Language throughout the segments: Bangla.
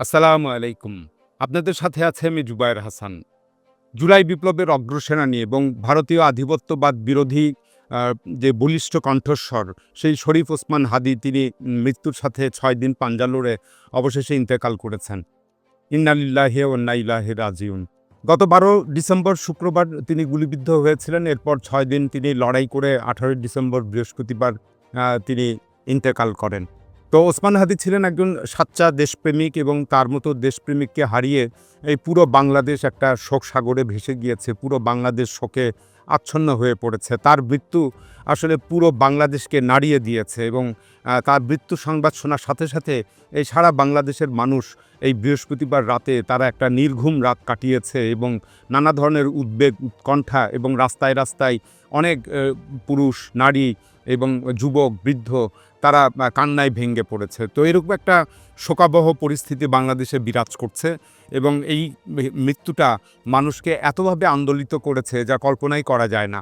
আসসালামু আলাইকুম। আপনাদের সাথে আছে আমি জুবায়ের হাসান। জুলাই বিপ্লবের অগ্রসেনানী এবং ভারতীয় আধিপত্যবাদ বিরোধী আ যে বলিষ্ঠ কণ্ঠস্বর, সেই শরীফ ওসমান হাদী তিনি মৃত্যুর সাথে ৬ দিন পাঞ্জা লড়ে অবশেষে ইন্তেকাল করেছেন। ইন্না লিল্লাহি ওয়া ইন্না ইলাইহি রাজিউন। গত ১২ ডিসেম্বর শুক্রবার তিনি গুলিবিদ্ধ হয়েছিলেন। এরপর ৬ দিন তিনি লড়াই করে ১৮ ডিসেম্বর বৃহস্পতিবার তিনি ইন্তেকাল করেন। তো ওসমান হাদী ছিলেন একজন সাচ্চা দেশপ্রেমিক এবং তার মতো দেশপ্রেমিককে হারিয়ে এই পুরো বাংলাদেশ একটা শোক সাগরে ভেসে গিয়েছে। পুরো বাংলাদেশ শোকে আচ্ছন্ন হয়ে পড়েছে। তার মৃত্যু আসলে পুরো বাংলাদেশকে নাড়িয়ে দিয়েছে এবং তার মৃত্যু সংবাদ শোনার সাথে, সাথে এই সারা বাংলাদেশের মানুষ এই বৃহস্পতিবার রাতে তারা একটা নির্ঘুম রাত কাটিয়েছে এবং নানা ধরনের উদ্বেগ, উৎকণ্ঠা এবং রাস্তায়, রাস্তায় অনেক পুরুষ, নারী এবং যুবক, বৃদ্ধ তারা কান্নায় ভেঙে পড়েছে। তো এরকম একটা শোকাবহ পরিস্থিতি বাংলাদেশে বিরাজ করছে এবং এই মৃত্যুটা মানুষকে এতভাবে আন্দোলিত করেছে যা কল্পনাই করা যায় না।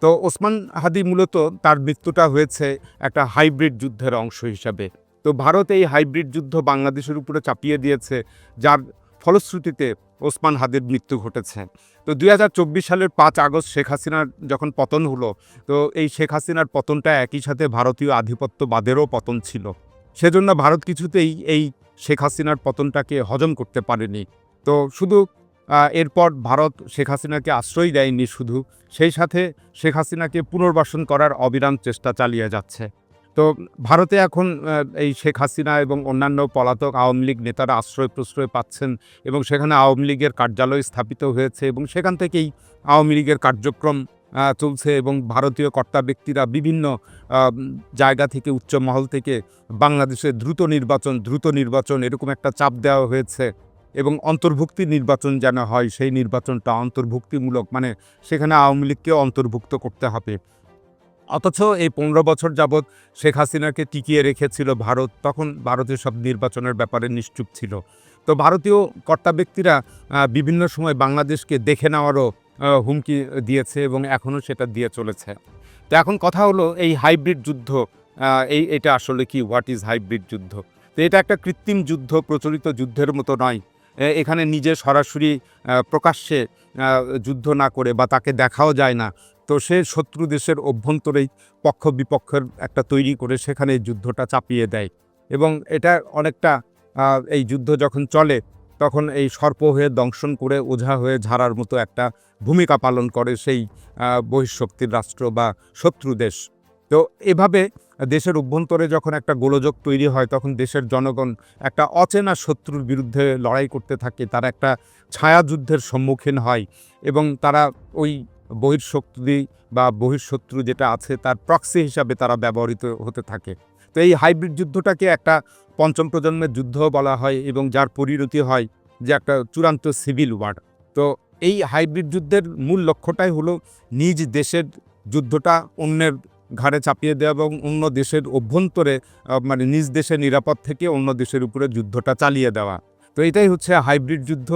তো ওসমান হাদী মূলত তার মৃত্যুটা হয়েছে একটা হাইব্রিড যুদ্ধের অংশ হিসাবে। তো ভারত এই হাইব্রিড যুদ্ধ বাংলাদেশের উপরে চাপিয়ে দিয়েছে, যার ফলশ্রুতিতে ওসমান হাদীর মৃত্যু ঘটেছে। তো ২০২৪ সালের ৫ আগস্ট শেখ হাসিনার যখন পতন হলো, তো এই শেখ হাসিনার পতনটা একই সাথে ভারতীয় আধিপত্যবাদেরও পতন ছিল। সেজন্য ভারত কিছুতেই এই শেখ হাসিনার পতনটাকে হজম করতে পারেনি। তো শুধু এরপর ভারত শেখ হাসিনাকে আশ্রয় দেয়নি শুধু, সেই সাথে শেখ হাসিনাকে পুনর্বাসন করার অবিরাম চেষ্টা চালিয়ে যাচ্ছে। তো ভারতে এখন এই শেখ হাসিনা এবং অন্যান্য পলাতক আওয়ামী লীগ নেতারা আশ্রয়-প্রশ্রয় পাচ্ছেন এবং সেখানে আওয়ামী লীগের কার্যালয় স্থাপিত হয়েছে এবং সেখান থেকেই আওয়ামী লীগের কার্যক্রম চলছে এবং ভারতীয় কর্তা ব্যক্তিরা বিভিন্ন জায়গা থেকে, উচ্চ মহল থেকে বাংলাদেশে দ্রুত নির্বাচন এরকম একটা চাপ দেওয়া হয়েছে এবং অন্তর্ভুক্তি নির্বাচন যেন হয়, সেই নির্বাচনটা অন্তর্ভুক্তিমূলক, মানে সেখানে আওয়ামী লীগকেও অন্তর্ভুক্ত করতে হবে। অথচ এই ১৫ বছর যাবৎ শেখ হাসিনাকে টিকিয়ে রেখেছিল ভারত, তখন ভারতের সব নির্বাচনের ব্যাপারে নিশ্চুপ ছিল। তো ভারতীয় কর্তা ব্যক্তিরা বিভিন্ন সময় বাংলাদেশকে দেখে নেওয়ারও হুমকি দিয়েছে এবং এখনও সেটা দিয়ে চলেছে। তো এখন কথা হলো এই হাইব্রিড যুদ্ধ, এটা আসলে কি? হোয়াট ইজ হাইব্রিড যুদ্ধ? তো এটা একটা কৃত্রিম যুদ্ধ, প্রচলিত যুদ্ধের মতো নয়। এখানে নিজে সরাসরি প্রকাশ্যে যুদ্ধ না করে বা তাকে দেখাও যায় না। তো সে শত্রু দেশের অভ্যন্তরেই পক্ষ বিপক্ষের একটা তৈরি করে সেখানে এই যুদ্ধটা চাপিয়ে দেয় এবং এটা অনেকটা এই যুদ্ধ যখন চলে তখন এই সর্প হয়ে দংশন করে ওঝা হয়ে ঝাড়ার মতো একটা ভূমিকা পালন করে সেই বহিঃশক্তির রাষ্ট্র বা শত্রু দেশ। তো এভাবে দেশের অভ্যন্তরে যখন একটা গোলযোগ তৈরি হয় তখন দেশের জনগণ একটা অচেনা শত্রুর বিরুদ্ধে লড়াই করতে থাকে, তারা একটা ছায়াযুদ্ধের সম্মুখীন হয় এবং তারা ওই বহিঃশক্তি বা বহিঃশত্রু যেটা আছে তার প্রক্সি হিসাবে তারা ব্যবহৃত হতে থাকে। তো এই হাইব্রিড যুদ্ধটাকে একটা পঞ্চম প্রজন্মের যুদ্ধও বলা হয় এবং যার পরিণতি হয় যে একটা চূড়ান্ত সিভিল ওয়ার। তো এই হাইব্রিড যুদ্ধের মূল লক্ষ্যটাই হলো নিজ দেশের যুদ্ধটা অন্যের ঘাড়ে চাপিয়ে দেওয়া এবং অন্য দেশের অভ্যন্তরে মানে নিজ দেশে নিরাপদ থেকে অন্য দেশের উপরে যুদ্ধটা চালিয়ে দেওয়া। তো এটাই হচ্ছে হাইব্রিড যুদ্ধ,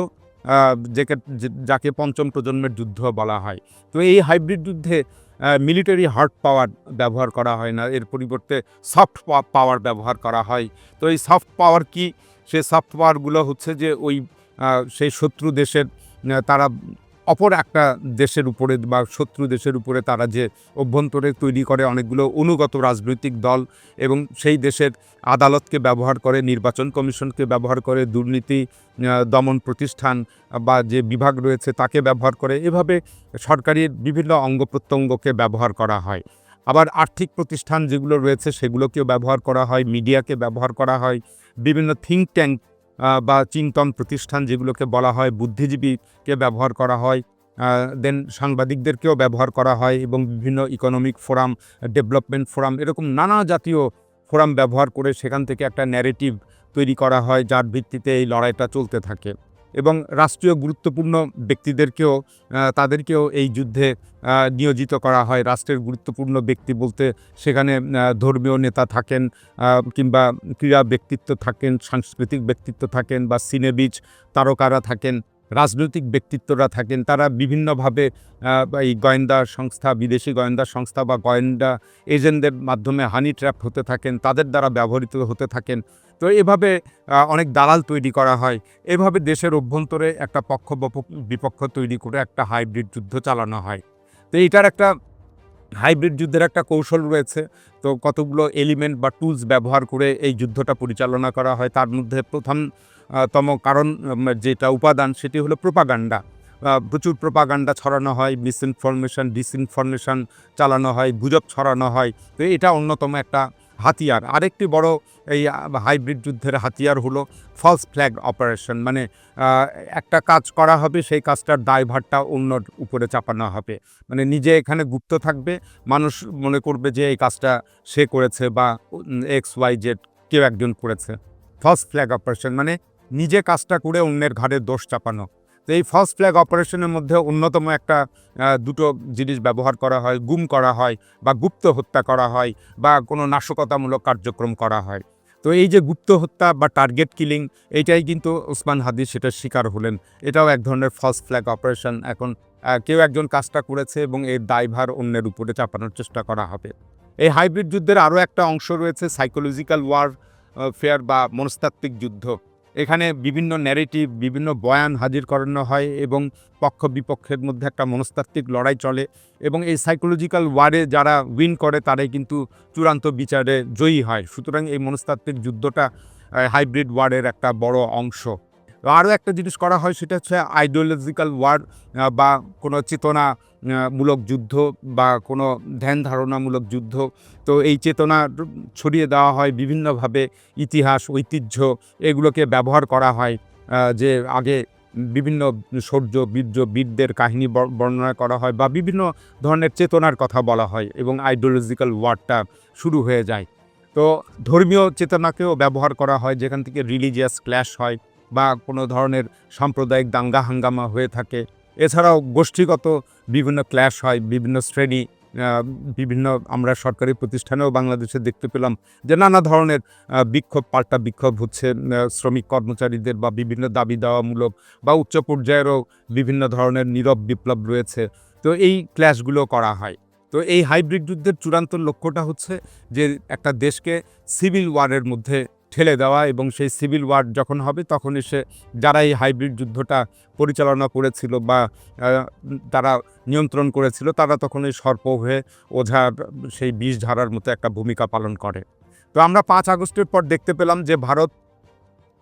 যাকে পঞ্চম প্রজন্মের যুদ্ধ বলা হয়। তো এই হাইব্রিড যুদ্ধে মিলিটারি হার্ড পাওয়ার ব্যবহার করা হয় না, এর পরিবর্তে সফট পাওয়ার ব্যবহার করা হয়। তো এই সফট পাওয়ার কি? সে সফট পাওয়ারগুলো হচ্ছে যে ওই সেই শত্রু দেশের তারা অপর একটা দেশের উপরে বা শত্রু দেশের উপরে তারা যে অভ্যন্তরে তৈরি করে অনেকগুলো অনুগত রাজনৈতিক দল এবং সেই দেশের আদালতকে ব্যবহার করে, নির্বাচন কমিশনকে ব্যবহার করে, দুর্নীতি দমন প্রতিষ্ঠান বা যে বিভাগ রয়েছে তাকে ব্যবহার করে, এভাবে সরকারি বিভিন্ন অঙ্গ প্রত্যঙ্গকে ব্যবহার করা হয়। আবার আর্থিক প্রতিষ্ঠান যেগুলো রয়েছে সেগুলোকেও ব্যবহার করা হয়, মিডিয়াকে ব্যবহার করা হয়, বিভিন্ন থিঙ্ক ট্যাঙ্ক বা চিন্তন প্রতিষ্ঠান যেগুলোকে বলা হয়, বুদ্ধিজীবীকে ব্যবহার করা হয়, দেন সাংবাদিকদেরকেও ব্যবহার করা হয় এবং বিভিন্ন ইকোনমিক ফোরাম, ডেভেলপমেন্ট ফোরাম এরকম নানা জাতীয় ফোরাম ব্যবহার করে সেখান থেকে একটা ন্যারেটিভ তৈরি করা হয় যার ভিত্তিতে এই লড়াইটা চলতে থাকে এবং রাষ্ট্রীয় গুরুত্বপূর্ণ ব্যক্তিদেরকেও তাদেরকেও এই যুদ্ধে নিয়োজিত করা হয়। রাষ্ট্রের গুরুত্বপূর্ণ ব্যক্তি বলতে সেখানে ধর্মীয় নেতা থাকেন, কিংবা ক্রীড়া ব্যক্তিত্ব থাকেন, সাংস্কৃতিক ব্যক্তিত্ব থাকেন বা সিনেবিজ তারকারা থাকেন। রাজনৈতিক ব্যক্তিত্বরা থাকেন, তারা বিভিন্নভাবে এই গোয়েন্দা সংস্থা, বিদেশি গোয়েন্দা সংস্থা বা গোয়েন্দা এজেন্টদের মাধ্যমে হানি ট্র্যাপ হতে থাকেন, তাদের দ্বারা ব্যবহৃত হতে থাকেন। তো এভাবে অনেক দালাল তৈরি করা হয়। এভাবে দেশের অভ্যন্তরে একটা পক্ষ বিপক্ষ তৈরি করে একটা হাইব্রিড যুদ্ধ চালানো হয়। তো এইটার একটা হাইব্রিড যুদ্ধের একটা কৌশল রয়েছে। তো কতগুলো এলিমেন্ট বা টুলস ব্যবহার করে এই যুদ্ধটা পরিচালনা করা হয়। তার মধ্যে তম কারণ যেটা উপাদান সেটি হলো প্রোপাগান্ডা। প্রচুর প্রোপাগান্ডা ছড়ানো হয়, মিসইনফরমেশন, ডিসইনফরমেশন চালানো হয়, গুজব ছড়ানো হয়। তো এটা অন্যতম একটা হাতিয়ার। আরেকটি বড় এই হাইব্রিড যুদ্ধের হাতিয়ার হলো ফলস ফ্ল্যাগ অপারেশন। মানে একটা কাজ করা হবে, সেই কাজটার দায়ভারটা অন্যর উপরে চাপানো হবে। মানে নিজে এখানে গুপ্ত থাকবে, মানুষ মনে করবে যে এই কাজটা সে করেছে বা XYZ কেউ একজন করেছে। ফলস ফ্ল্যাগ অপারেশন মানে নিজে কাজটা করে অন্যের ঘাড়ে দোষ চাপানো। তো এই ফলস ফ্ল্যাগ অপারেশনের মধ্যে অন্যতম একটা দুটো জিনিস ব্যবহার করা হয়, গুম করা হয় বা গুপ্ত হত্যা করা হয় বা কোনো নাশকতামূলক কার্যক্রম করা হয়। তো এই যে গুপ্ত হত্যা বা টার্গেট কিলিং, এইটাই কিন্তু ওসমান হাদি সেটার শিকার হলেন। এটাও এক ধরনের ফলস ফ্ল্যাগ অপারেশন। এখন কেউ একজন কাজটা করেছে এবং এর দায়ভার অন্যের উপরে চাপানোর চেষ্টা করা হবে। এই হাইব্রিড যুদ্ধের আরও একটা অংশ রয়েছে সাইকোলজিক্যাল ফেয়ার বা মনস্তাত্ত্বিক যুদ্ধ। এখানে বিভিন্ন ন্যারেটিভ, বিভিন্ন বয়ান হাজির করানো হয় এবং পক্ষ বিপক্ষের মধ্যে একটা মনস্তাত্ত্বিক লড়াই চলে এবং এই সাইকোলজিক্যাল ওয়ারে যারা উইন করে তারাই কিন্তু চূড়ান্ত বিচারে জয়ী হয়। সুতরাং এই মনস্তাত্ত্বিক যুদ্ধটা হাইব্রিড ওয়ারের একটা বড় অংশ। আরও একটা জিনিস করা হয়, সেটা হচ্ছে আইডিওলজিক্যাল ওয়ার বা কোনো মূলক যুদ্ধ বা কোনো ধ্যান ধারণামূলক যুদ্ধ। তো এই চেতনা ছড়িয়ে দেওয়া হয় বিভিন্নভাবে, ইতিহাস, ঐতিহ্য এগুলোকে ব্যবহার করা হয়। যে আগে বিভিন্ন শৌর্য, বীরদের কাহিনী বর্ণনা করা হয় বা বিভিন্ন ধরনের চেতনার কথা বলা হয় এবং আইডিওলজিক্যাল ওয়ারটা শুরু হয়ে যায়। তো ধর্মীয় চেতনাকেও ব্যবহার করা হয়, যেখান থেকে রিলিজিয়াস ক্ল্যাশ হয় বা কোনো ধরনের সাম্প্রদায়িক দাঙ্গা হাঙ্গামা হয়ে থাকে। এছাড়াও গোষ্ঠীগত বিভিন্ন ক্ল্যাশ হয়, বিভিন্ন শ্রেণী, বিভিন্ন আমরা সরকারি প্রতিষ্ঠানেও বাংলাদেশে দেখতে পেলাম যে নানা ধরনের বিক্ষোভ, পাল্টা বিক্ষোভ হচ্ছে শ্রমিক কর্মচারীদের বা বিভিন্ন দাবি দেওয়ামূলক বা উচ্চ পর্যায়েরও বিভিন্ন ধরনের নীরব বিপ্লব রয়েছে। তো এই ক্ল্যাশগুলো করা হয়। তো এই হাইব্রিড যুদ্ধের চূড়ান্ত লক্ষ্যটা হচ্ছে যে একটা দেশকে সিভিল ওয়ারের মধ্যে ঠেলে দেওয়া এবং সেই সিভিল ওয়ার যখন হবে তখন এসে যারা এই হাইব্রিড যুদ্ধটা পরিচালনা করেছিল বা তারা নিয়ন্ত্রণ করেছিল, তারা তখন এই সর্প হয়ে ওঝার সেই বিষ ঝাড়ার মতো একটা ভূমিকা পালন করে। তো আমরা 5 আগস্টের পর দেখতে পেলাম যে ভারত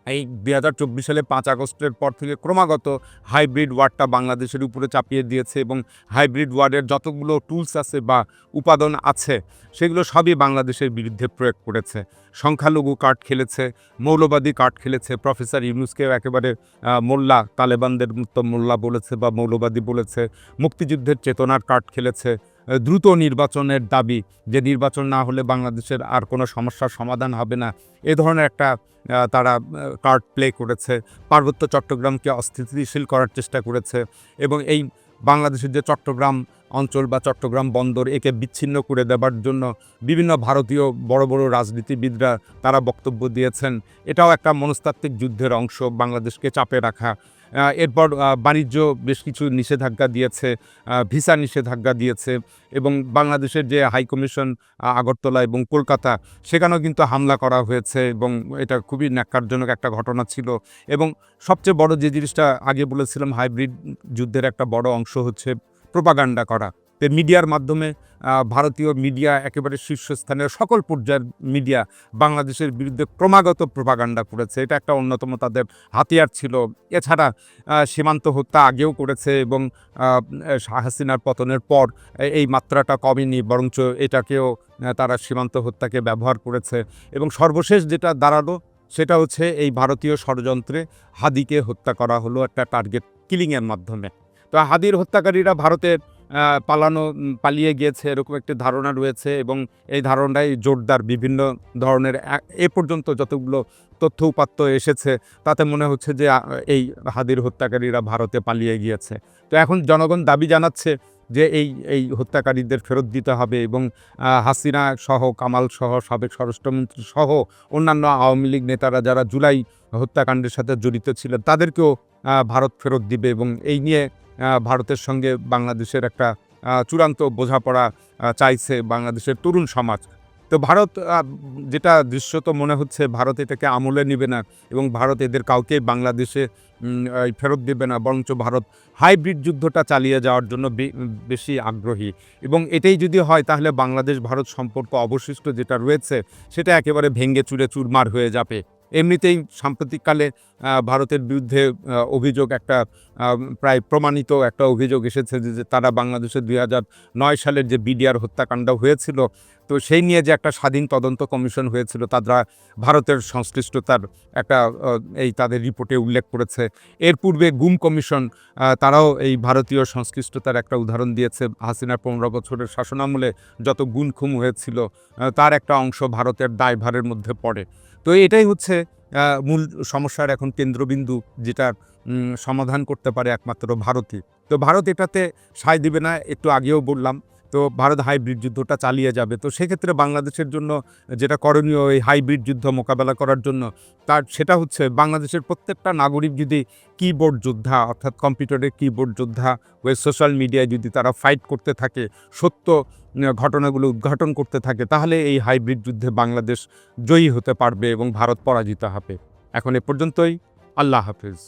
এই ২০২৪ সালে ৫ আগস্টের পর থেকে ক্রমাগত হাইব্রিড ওয়ারটা বাংলাদেশের উপরে চাপিয়ে দিয়েছে এবং হাইব্রিড ওয়ারের যতগুলো টুলস আছে বা উপাদান আছে সেগুলো সবই বাংলাদেশের বিরুদ্ধে প্রয়োগ করেছে। সংখ্যালঘু কার্ড খেলেছে, মৌলবাদী কার্ড খেলেছে। প্রফেসর ইউনূসকেও একেবারে মোল্লা, তালেবানদের মতো মোল্লা বলেছে বা মৌলবাদী বলেছে। মুক্তিযুদ্ধের চেতনার কার্ড খেলেছে। দ্রুত নির্বাচনের দাবি, যে নির্বাচন না হলে বাংলাদেশের আর কোনো সমস্যার সমাধান হবে না, এ ধরনের একটা তারা কার্ড প্লে করেছে। পার্বত্য চট্টগ্রামকে অস্থিতিশীল করার চেষ্টা করেছে এবং এই বাংলাদেশের যে চট্টগ্রাম অঞ্চল বা চট্টগ্রাম বন্দর, একে বিচ্ছিন্ন করে দেবার জন্য বিভিন্ন ভারতীয় বড় বড় রাজনীতিবিদরা তারা বক্তব্য দিয়েছেন। এটাও একটা মনস্তাত্ত্বিক যুদ্ধের অংশ, বাংলাদেশকে চাপে রাখা। এরপর বাণিজ্য বেশ কিছু নিষেধাজ্ঞা দিয়েছে, ভিসা নিষেধাজ্ঞা দিয়েছে এবং বাংলাদেশের যে হাইকমিশন আগরতলা এবং কলকাতা, সেখানেও কিন্তু হামলা করা হয়েছে এবং এটা খুবই ন্যাক্কারজনক একটা ঘটনা ছিল। এবং সবচেয়ে বড় যে জিনিসটা আগে বলেছিলাম, হাইব্রিড যুদ্ধের একটা বড় অংশ হচ্ছে প্রোপাগান্ডা করা। মিডিয়ার মাধ্যমে ভারতীয় মিডিয়া, একেবারে শীর্ষস্থানের সকল পর্যায়ের মিডিয়া বাংলাদেশের বিরুদ্ধে ক্রমাগত প্রোপাগান্ডা করেছে। এটা একটা অন্যতম তাদের হাতিয়ার ছিল। এছাড়া সীমান্ত হত্যা আগেও করেছে এবং হাসিনার পতনের পর এই মাত্রাটা কমেনি, বরঞ্চ এটাকেও তারা সীমান্ত হত্যাকে ব্যবহার করেছে। এবং সর্বশেষ যেটা দাঁড়ালো সেটা হচ্ছে এই ভারতীয় ষড়যন্ত্রে হাদিকে হত্যা করা হলো একটা টার্গেট কিলিংয়ের মাধ্যমে। তো হাদির হত্যাকারীরা ভারতের পালিয়ে গিয়েছে এরকম একটি ধারণা রয়েছে এবং এই ধারণাই জোরদার। বিভিন্ন ধরনের এ পর্যন্ত যতগুলো তথ্য উপাত্ত এসেছে তাতে মনে হচ্ছে যে এই হাদির হত্যাকারীরা ভারতে পালিয়ে গিয়েছে। তো এখন জনগণ দাবি জানাচ্ছে যে এই হত্যাকারীদের ফেরত দিতে হবে এবং হাসিনা সহ, কামাল সহ, সাবেক স্বরাষ্ট্রমন্ত্রী সহ অন্যান্য আওয়ামী লীগ নেতারা যারা জুলাই হত্যাকাণ্ডের সাথে জড়িত ছিলেন তাদেরকেও ভারত ফেরত দিবে এবং এই নিয়ে ভারতের সঙ্গে বাংলাদেশের একটা চূড়ান্ত বোঝাপড়া চাইছে বাংলাদেশের তরুণ সমাজ। তো ভারত যেটা দৃশ্যত মনে হচ্ছে ভারত এটাকে আমলে নিবে না এবং ভারত এদের কাউকেই বাংলাদেশে ফেরত দেবে না, বরঞ্চ ভারত হাইব্রিড যুদ্ধটা চালিয়ে যাওয়ার জন্য বেশি আগ্রহী এবং এটাই যদি হয় তাহলে বাংলাদেশ ভারত সম্পর্ক অবশিষ্ট যেটা রয়েছে সেটা একেবারে ভেঙে চুরে চুরমার হয়ে যাবে। এমনিতেই সাম্প্রতিককালে ভারতের বিরুদ্ধে অভিযোগ একটা প্রায় প্রমাণিত একটা অভিযোগ এসেছে যে তারা বাংলাদেশে 2009 সালের যে বিডিআর হত্যাকাণ্ড হয়েছিল, তো সেই নিয়ে যে একটা স্বাধীন তদন্ত কমিশন হয়েছিল তারা ভারতের সংশ্লিষ্টতার একটা এই তাদের রিপোর্টে উল্লেখ করেছে। এর পূর্বে গুম কমিশন তারাও এই ভারতীয় সংশ্লিষ্টতার একটা উদাহরণ দিয়েছে। হাসিনার 15 বছরের শাসনামলে যত গুম খুম হয়েছিল তার একটা অংশ ভারতের দায়ভারের মধ্যে পড়ে। তো এটাই হচ্ছে মূল সমস্যার এখন কেন্দ্রবিন্দু, যেটা সমাধান করতে পারে একমাত্র ভারতই। তো ভারত এটাতে সায় দিবে না, একটু আগেও বললাম। তো ভারত হাইব্রিড যুদ্ধটা চালিয়ে যাবে। তো সেক্ষেত্রে বাংলাদেশের জন্য যেটা করণীয় এই হাইব্রিড যুদ্ধ মোকাবেলা করার জন্য সেটা হচ্ছে বাংলাদেশের প্রত্যেকটা নাগরিক যদি কিবোর্ড যোদ্ধা অর্থাৎ কম্পিউটারের কিবোর্ড যোদ্ধা হয়ে সোশ্যাল মিডিয়ায় যদি তারা ফাইট করতে থাকে, সত্য ঘটনাগুলো উদ্ঘাটন করতে থাকে, তাহলে এই হাইব্রিড যুদ্ধে বাংলাদেশ জয়ী হতে পারবে এবং ভারত পরাজিত হবে। এখন এ পর্যন্তই। আল্লাহ হাফেজ।